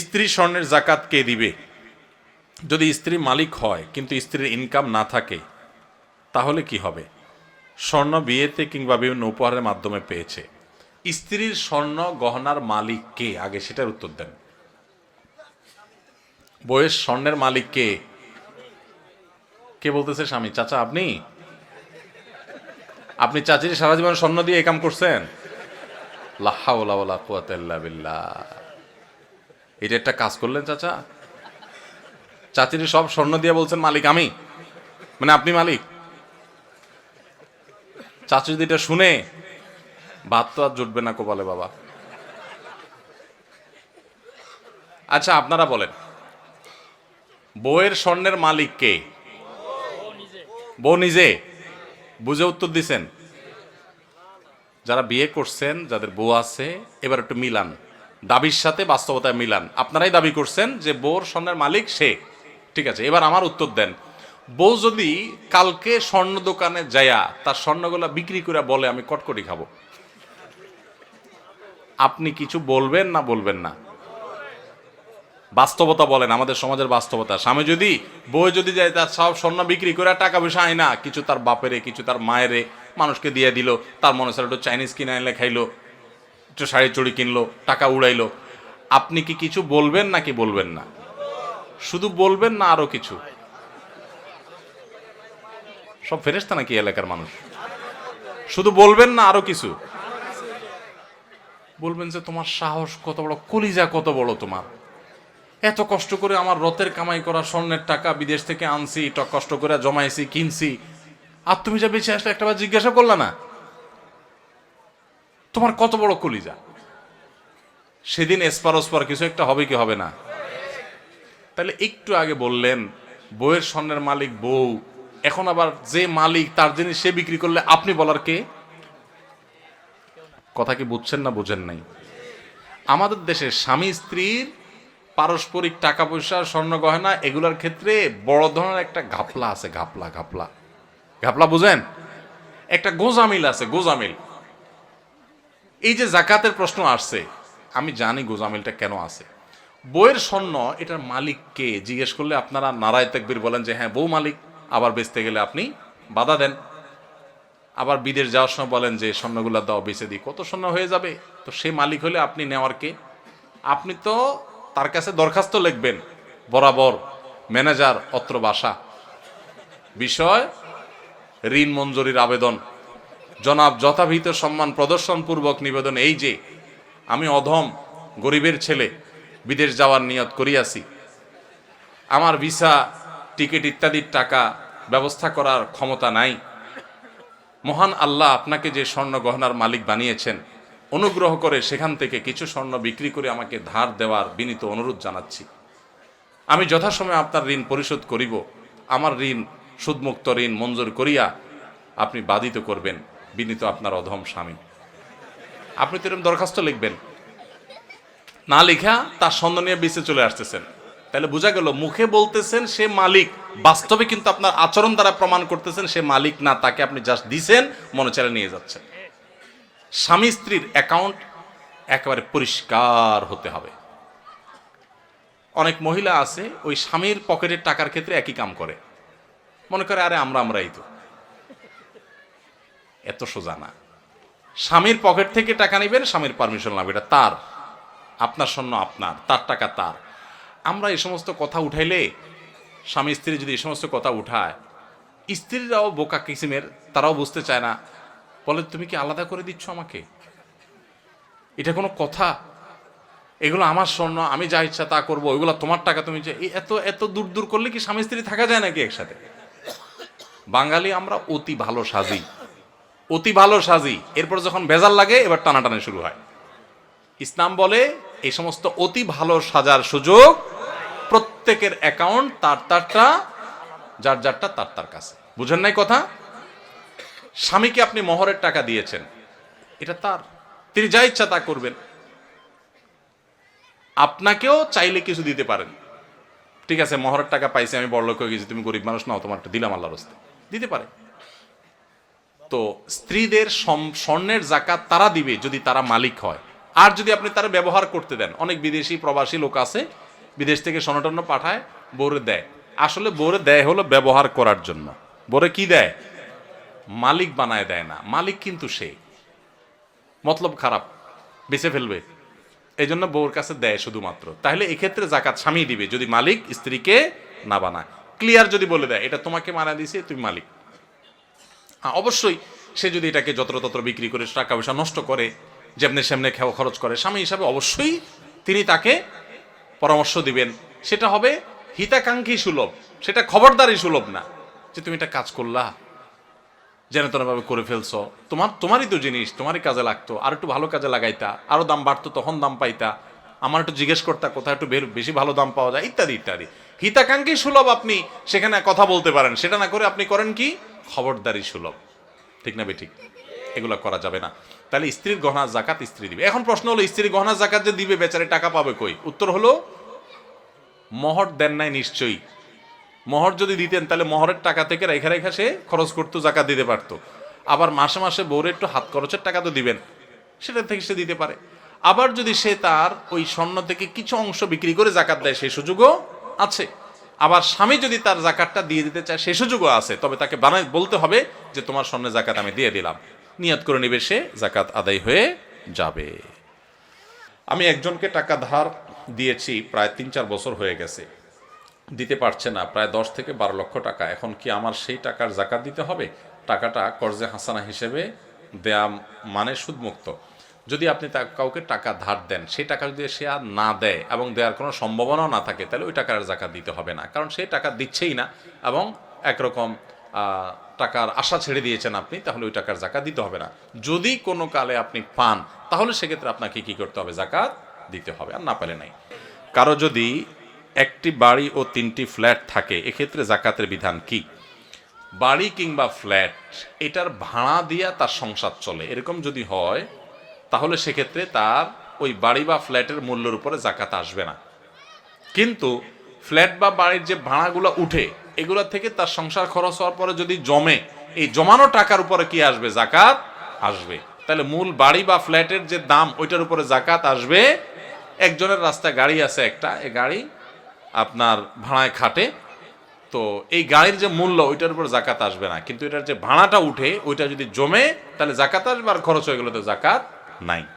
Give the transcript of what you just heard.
স্ত্রী স্বর্ণের জাকাত কে দিবে? যদি স্ত্রী মালিক হয় কিন্তু স্ত্রীর ইনকাম না থাকে তাহলে কি হবে? স্বর্ণ বিয়েতে কিংবা বিভিন্ন উপহারের মাধ্যমে পেয়েছে, স্ত্রীর স্বর্ণ গহনার মালিক কে? আগে সেটার উত্তর দেন। বইয়ের স্বর্ণের মালিক কে? কে বলতেছে? স্বামী। চাচা আপনি? আপনি চাচির সারা জীবন স্বর্ণ দিয়ে এই কাম করছেন? লা হাওলা ওয়ালা কুওয়াতা ইল্লা বিল্লাহ। এটা একটা কাজ করলেন চাচা। চাচির সব স্বর্ণ দিয়ে বলছেন মালিক আমি, মানে আপনি মালিক। চাচি যদি এটা শুনে, ভাত তো আর জুটবে না কপালে বাবা। আচ্ছা আপনারা বলেন, বউয়ের স্বর্ণের মালিক কে? বউ নিজে। বুঝে উত্তর দিছেন? যারা বিয়ে করছেন, যাদের বউ আছে, এবার একটু মিলান, দাবির সাথে বাস্তবতায় মিলান। আপনারাই দাবি করছেন যে বউর স্বর্ণের মালিক সে, ঠিক আছে। এবার আমার উত্তর দেন, বউ যদি কালকে স্বর্ণ দোকানে যায়া তার স্বর্ণগুলা বিক্রি করে বলে আমি কটকটি খাবো, আপনি কিছু বলবেন না বলবেন না? বাস্তবতা বলেন, আমাদের সমাজের বাস্তবতা। স্বামী যদি, বউ যদি যায় তার সব স্বর্ণ বিক্রি করে টাকা পয়সা আয় না, কিছু তার বাপেরে কিছু তার মায়েরে মানুষকে দিয়ে দিল, তার মনে হচ্ছে একটু চাইনিজ কিনে এনে খাইলো, একটু শাড়ি চুড়ি কিনলো, টাকা উড়াইলো, আপনি কি কিছু বলবেন নাকি বলবেন না? শুধু বলবেন না আরো কিছু? সব ফেরেশতা নাকি এলাকার মানুষ? শুধু বলবেন না আরো কিছু? বলবেন যে তোমার সাহস কত বড়, কলিজা কত বড় তোমার, এত কষ্ট করে আমার রথের কামাই করা স্বর্ণের টাকা বিদেশ থেকে আনছি, এটা কষ্ট করে জমাইছি, কিনছি, আর তুমি যা বেঁচে আসলে একটাবার জিজ্ঞাসা করলা না? তোমার কত বড় কলিজা। সেদিন এসপার ওসপার কিছু একটা হবে কি হবে না? তাহলে একটু আগে বললেন বউয়ের স্বর্ণের মালিক বউ, এখন আবার যে মালিক তার জিনিস সে বিক্রি করলে আপনি বলার কে? কথা কি বুঝছেন না বুঝেন নাই? আমাদের দেশে স্বামী স্ত্রীর পারস্পরিক টাকা পয়সা স্বর্ণ গয়না এগুলোর ক্ষেত্রে বড় ধরনের একটা ঘাপলা আছে। ঘাপলা ঘাপলা ঘাপলা বুঝেন? একটা গোজামিল আছে, গোজামিল। এই যে জাকাতের প্রশ্ন আসছে, আমি জানি গোজামিলটা কেন আছে। বইয়ের স্বর্ণ এটার মালিক কে জিজ্ঞেস করলে আপনারা নারায়ে তাকবীর বলেন যে হ্যাঁ বউ মালিক, আবার বেচতে গেলে আপনি বাধা দেন। আবার বিদেশ যাওয়ার সময় বলেন যে স্বর্ণগুলা দাও বেচে দিই, কত স্বর্ণ হয়ে যাবে। তো সে মালিক হলে আপনি নেওয়ার কে? আপনি তো তার কাছে দরখাস্ত লিখবেন, বরাবর ম্যানেজার অত্র বাসা, বিষয় ঋণ মঞ্জুরির আবেদন, জনাব যথাবিহিত সম্মান প্রদর্শনপূর্বক নিবেদন এই যে আমি অধম গরিবের ছেলে, বিদেশ যাওয়ার নিয়ত করিয়াছি, আমার ভিসা টিকিট ইত্যাদির টাকা ব্যবস্থা করার ক্ষমতা নাই। মহান আল্লাহ আপনাকে যে স্বর্ণ গহনার মালিক বানিয়েছেন, অনুগ্রহ করে সেখান থেকে কিছু স্বর্ণ বিক্রি করে আমাকে ধার দেওয়ার বিনীত অনুরোধ জানাচ্ছি। আমি যথাসময়ে আপনার ঋণ পরিশোধ করিব। আমার ঋণ সুদমুক্ত ঋণ মঞ্জুর করিয়া আপনি বাধিত করবেন, বিনীত আপনার অধম স্বামী। আপনি তো এরকম দরখাস্ত লিখবেন, না লিখা তার স্বর্ণ নিয়ে বেঁচে চলে আসতেছেন। তাহলে বোঝা গেল মুখে বলতেছেন সে মালিক, বাস্তবে কিন্তু আপনার আচরণ দ্বারা প্রমাণ করতেছেন সে মালিক না, তাকে আপনি জাস্ট দিছেন, মনে চালে নিয়ে যাচ্ছেন। স্বামী স্ত্রীর অ্যাকাউন্ট একেবারে পরিষ্কার হতে হবে। অনেক মহিলা আছে ওই স্বামীর পকেটের টাকার ক্ষেত্রে একই কাম করে, মনে করে আরে আমরাই তো। এত সোজা না। স্বামীর পকেট থেকে টাকা নেবেন, স্বামীর পারমিশন লাগবে, এটা তার, আপনার স্বর্ণ আপনার, তার টাকা তার। আমরা এই সমস্ত কথা উঠাইলে, স্বামী স্ত্রী যদি এই সমস্ত কথা উঠায়, স্ত্রীরাও বোকা কিসিমের, তারাও বুঝতে চায় না, বলে তুমি কি আলাদা করে দিচ্ছ আমাকে? এটা কোনো কথা? এগুলো আমার স্বর্ণ, আমি যা ইচ্ছা তা করবো, ওইগুলো তোমার টাকা, তুমি যে এত এত দূর দূর করলে কি স্বামী স্ত্রী থাকা যায় নাকি একসাথে? বাঙালি আমরা অতি ভালো সাজি, অতি ভালো সাজি, এরপর যখন ভেজাল লাগে এবার টানাটানি শুরু হয়। ইসলাম বলে এই সমস্ত অতি ভালো সাজার সুযোগ প্রত্যেকের অ্যাকাউন্ট তার তারটা, যার যারটা তার তার কাছে। বুঝেন নাই কথা? স্বামীকে আপনি মোহরের টাকা দিয়েছেন, এটা তার, তিনি যা ইচ্ছা তা করবেন। আপনাকেও চাইলে কিছু দিতে পারেন, ঠিক আছে মোহরের টাকা পাইছি, আমি বড়লোক হয়ে গেছি, তুমি গরিব মানুষ নাও, তোমারটা দিলাম আল্লাহর রাস্তায়, দিতে পারে। তো স্ত্রীদের স্বর্ণের জাকাত তারা দিবে যদি তারা মালিক হয়। আর যদি আপনি তার ব্যবহার করতে দেন, অনেক বিদেশি প্রবাসী লোক আছে বিদেশ থেকে সনটন্য পাঠায়, বউরে দেয়। আসলে বউরে দেয় হলো ব্যবহার করার জন্য। বউরে কি দেয়? মালিক বানায় দেয় না। মালিক কিন্তু সে, মতলব খারাপ, বেঁচে ফেলবে, এই জন্য বউর কাছে দেয় শুধুমাত্র। তাহলে এক্ষেত্রে জাকাত স্বামী দিবে যদি মালিক স্ত্রীকে না বানায়। ক্লিয়ার যদি বলে দেয় এটা তোমাকে মানা দিয়েছে, তুমি মালিক। অবশ্যই সে যদি এটাকে যত্রতত্র বিক্রি করে টাকা পয়সা নষ্ট করে, যেমনি সেমনে খরচ করে, স্বামী হিসাবে অবশ্যই তিনি তাকে পরামর্শ দিবেন। সেটা হবে হিতাকাঙ্ক্ষী সুলভ, সেটা খবরদারি সুলভ না যে তুমি এটা কাজ করলা, যেন তেনভাবে করে ফেলছো, তোমারই তো জিনিস, তোমারই কাজে লাগতো, আর একটু ভালো কাজে লাগাইতা, আরো দাম বাড়তো, তখন দাম পাইতা, আমার একটু জিজ্ঞেস করতা কোথায় একটু বেশি ভালো দাম পাওয়া যায়, ইত্যাদি ইত্যাদি। হিতাকাঙ্ক্ষী সুলভ আপনি সেখানে কথা বলতে পারেন, সেটা না করে আপনি করেন কি খবরদারি সুলভ। ঠিক না বেঠিক? এগুলো করা যাবে না। তাহলে স্ত্রীর গহনা জাকাত স্ত্রী দিবে। এখন প্রশ্ন হলো স্ত্রীর গহনা জাকাত যে দিবে, বেচারে টাকা পাবে কই? উত্তর হলো মোহর দেন নাই নিশ্চয়ই। মোহর যদি দিতেন তাহলে মোহরের টাকা থেকে রেখা রেখা সে খরচ করতো, জাকাত দিতে পারতো। আবার মাসে মাসে বউরে একটু হাত খরচের টাকা তো দিবেন, সেটা থেকে সে দিতে পারে। আবার যদি সে তার ওই স্বর্ণ থেকে কিছু অংশ বিক্রি করে জাকাত দেয়, সেই সুযোগও আছে। আবার স্বামী যদি তার জাকাতটা দিয়ে দিতে চায়, সেই সুযোগও আছে। তবে তাকে বলতে হবে যে তোমার স্বর্ণের জাকাত আমি দিয়ে দিলাম, নিয়ত করে নিবে, সে জাকাত আদায় হয়ে যাবে। আমি একজনকে টাকা ধার দিয়েছি, প্রায় 3-4 বছর হয়ে গেছে, দিতে পারছে না, প্রায় 10 থেকে 12 লক্ষ টাকা। এখন কি আমার সেই টাকার জাকাত দিতে হবে? টাকাটা কর্জে হাসানা হিসেবে দেয়া মানে সুদমুক্ত। যদি আপনি কাউকে টাকা ধার দেন, সেই টাকা যদি সে আর না দেয় এবং দেওয়ার কোনো সম্ভাবনাও না থাকে, তাহলে ওই টাকার জাকাত দিতে হবে না, কারণ সেই টাকা দিচ্ছেই না এবং একরকম টাকার আশা ছেড়ে দিয়েছেন আপনি, তাহলে ওই টাকার জাকাত দিতে হবে না। যদি কোনো কালে আপনি পান, তাহলে সেক্ষেত্রে আপনাকে কি করতে হবে? জাকাত দিতে হবে, আর না পেলে নাই। কারো যদি একটি বাড়ি ও 3টি ফ্ল্যাট থাকে, এক্ষেত্রে জাকাতের বিধান কি? বাড়ি কিংবা ফ্ল্যাট, এটার ভাড়া দিয়া তার সংসার চলে, এরকম যদি হয়, তাহলে সেক্ষেত্রে তার ওই বাড়ি বা ফ্ল্যাটের মূল্যের উপরে জাকাত আসবে না। কিন্তু ফ্ল্যাট বা বাড়ির যে ভাড়াগুলো উঠে, এগুলো থেকে তার সংসার খরচ হওয়ার পরে যদি জমে, এই জমানো টাকার উপরে কি আসবে? জাকাত আসবে। তাহলে মূল বাড়ি বা ফ্ল্যাটের যে দাম, ওইটার উপরে জাকাত আসবে। একজনের রাস্তায় গাড়ি আছে একটা, এই গাড়ি আপনার ভাড়ায় খাটে, তো এই গাড়ির যে মূল্য, ওইটার উপর জাকাত আসবে না। কিন্তু এটার যে ভাড়াটা উঠে, ওইটা যদি জমে, তাহলে জাকাত আসবে, আর খরচ হয়ে গেলে তো জাকাত নাই।